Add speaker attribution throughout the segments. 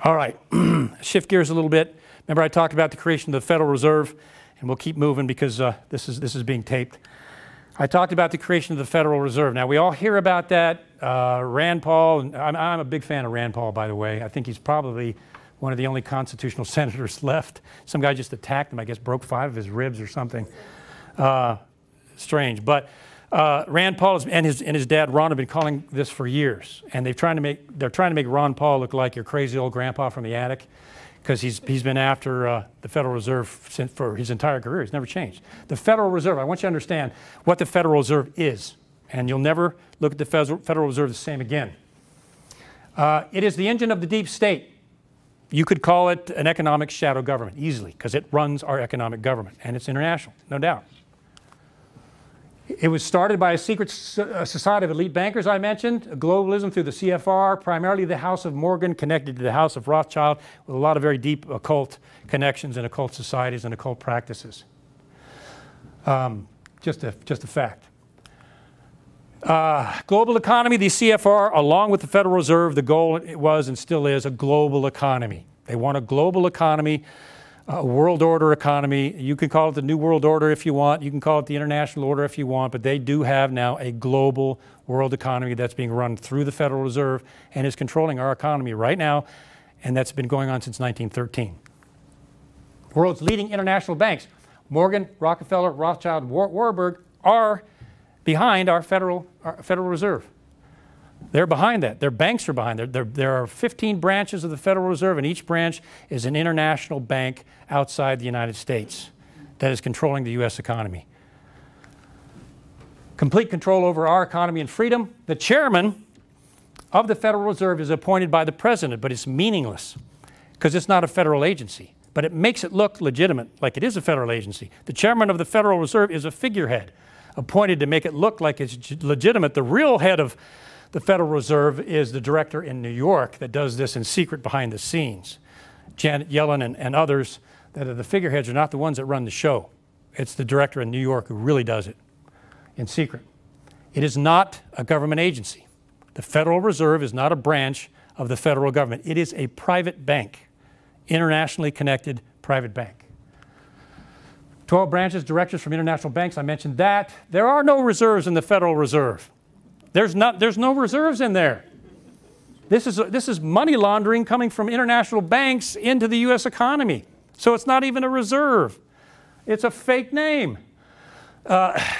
Speaker 1: All right, shift gears a little bit. Remember I talked about the creation of the Federal Reserve, and we'll keep moving because this is being taped. I talked about the creation of the Federal Reserve. Now we all hear about that. Rand Paul, and I'm a big fan of Rand Paul, by the way. I think he's probably one of the only constitutional senators left. Some guy just attacked him, I guess broke 5 of his ribs or something. Strange, but Rand Paul and his dad Ron have been calling this for years, and they're trying to make Ron Paul look like your crazy old grandpa from the attic, because he's been after the Federal Reserve for his entire career. He's never changed. The Federal Reserve, I want you to understand what the Federal Reserve is, and you'll never look at the Federal Reserve the same again. It is the engine of the deep state. You could call it an economic shadow government easily, because it runs our economic government, and it's international, no doubt. It was started by a secret society of elite bankers I mentioned, globalism through the CFR, primarily the House of Morgan, connected to the House of Rothschild, with a lot of very deep occult connections and occult societies and occult practices. Just a fact. Global economy, the CFR, along with the Federal Reserve, the goal was and still is a global economy. They want a global economy, a world order economy. You can call it the New World Order if you want. You can call it the International Order if you want, but they do have now a global world economy that's being run through the Federal Reserve and is controlling our economy right now, and that's been going on since 1913. World's leading international banks, Morgan, Rockefeller, Rothschild, Warburg, are behind our Federal Reserve. They're behind that. Their banks are behind. There are 15 branches of the Federal Reserve, and each branch is an international bank outside the United States that is controlling the U.S. economy. Complete control over our economy and freedom. The chairman of the Federal Reserve is appointed by the president, but it's meaningless because it's not a federal agency. But it makes it look legitimate, like it is a federal agency. The chairman of the Federal Reserve is a figurehead appointed to make it look like it's legitimate. The real head of the Federal Reserve is the director in New York that does this in secret behind the scenes. Janet Yellen and others that are the figureheads are not the ones that run the show. It's the director in New York who really does it in secret. It is not a government agency. The Federal Reserve is not a branch of the federal government. It is a private bank, internationally connected private bank. 12 branches, directors from international banks, I mentioned that. There are no reserves in the Federal Reserve. There's no reserves in there. This is money laundering coming from international banks into the U.S. economy. So it's not even a reserve. It's a fake name.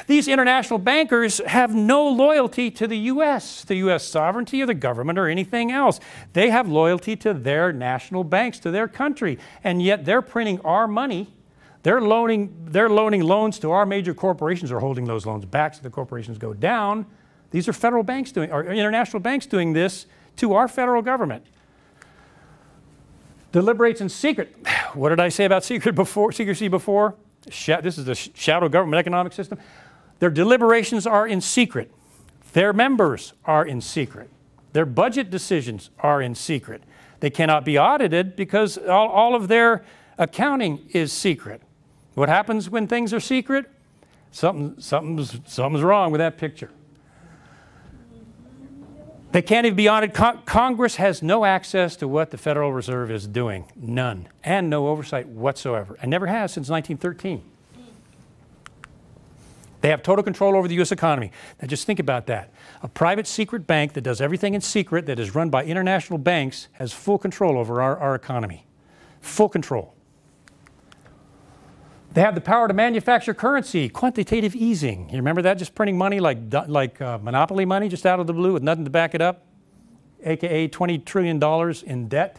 Speaker 1: These international bankers have no loyalty to the U.S. sovereignty or the government or anything else. They have loyalty to their national banks, to their country, and yet they're printing our money. They're loaning loans to our major corporations, or holding those loans back so the corporations go down. These are federal banks doing, or international banks doing this to our federal government. Deliberates in secret. What did I say about secrecy before? This is the shadow government economic system. Their deliberations are in secret. Their members are in secret. Their budget decisions are in secret. They cannot be audited because all of their accounting is secret. What happens when things are secret? Something's wrong with that picture. They can't even be audited. Congress has no access to what the Federal Reserve is doing. None. And no oversight whatsoever. And never has since 1913. They have total control over the U.S. economy. Now just think about that. A private secret bank that does everything in secret, that is run by international banks, has full control over our economy. Full control. They have the power to manufacture currency, quantitative easing. You remember that? Just printing money like monopoly money just out of the blue with nothing to back it up, aka $20 trillion in debt.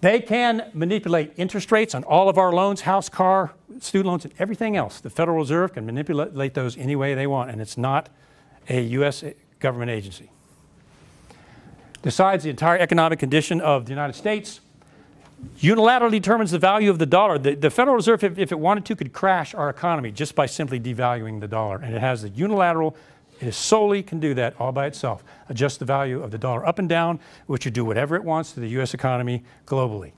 Speaker 1: They can manipulate interest rates on all of our loans, house, car, student loans, and everything else. The Federal Reserve can manipulate those any way they want, and it's not a U.S. government agency. Decides the entire economic condition of the United States. Unilaterally determines the value of the dollar. The Federal Reserve, if it wanted to, could crash our economy just by simply devaluing the dollar. And it has the unilateral, it solely can do that all by itself. Adjust the value of the dollar up and down, which would do whatever it wants to the U.S. economy globally.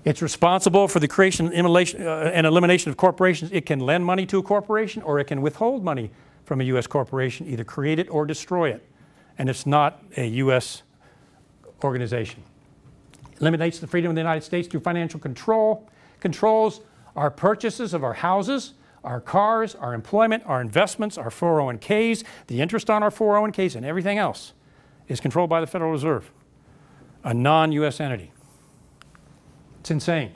Speaker 1: It's responsible for the creation and elimination of corporations. It can lend money to a corporation, or it can withhold money from a U.S. corporation, either create it or destroy it. And it's not a U.S. organization. Eliminates the freedom of the United States through financial control. Controls our purchases of our houses, our cars, our employment, our investments, our 401ks, the interest on our 401ks, and everything else is controlled by the Federal Reserve, a non-U.S. entity. It's insane.